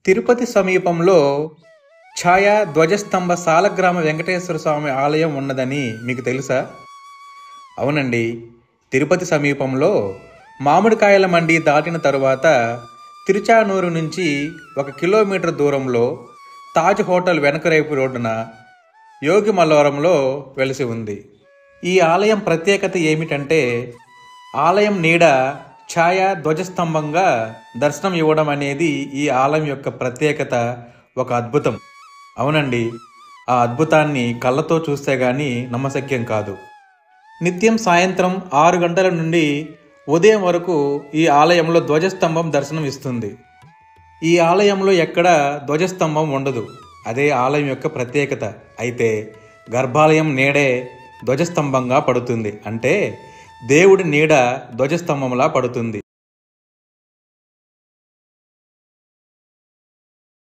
తిరుపతి సమీపంలో ఛాయా ధ్వజస్తంభ సాలగ్రామ వెంకటేశ్వర స్వామి ఆలయం ఉన్నదని మీకు తెలుసా? అవునండి, తిరుపతి సమీపంలో మామిడికాయల మండి దాటిన తరువాత తిరుచానూరు నుంచి 1 కిలోమీటర్ దూరంలో తాజ్ హోటల్ వెనకరైపు రోడ్డున యోగిమల్లవరంలో వెలిసి ఉంది. ఈ ఆలయం ప్రత్యేకత ఏమిటంటే, ఆలయం నీడ ఛాయా ధ్వజస్తంభంగా దర్శనం ఇవ్వడం అనేది ఈ ఆలయం యొక్క ప్రత్యేకత, ఒక అద్భుతం. అవునండి, ఆ అద్భుతాన్ని కళ్ళతో చూస్తే గానీ నమ్మశక్యం కాదు. నిత్యం సాయంత్రం 6 గంటల నుండి ఉదయం వరకు ఈ ఆలయంలో ధ్వజస్తంభం దర్శనం ఇస్తుంది. ఈ ఆలయంలో ఎక్కడ ధ్వజస్తంభం ఉండదు, అదే ఆలయం యొక్క ప్రత్యేకత. అయితే గర్భాలయం నీడే ధ్వజస్తంభంగా పడుతుంది, అంటే దేవుడి నీడ ధ్వజస్తంభంలా పడుతుంది.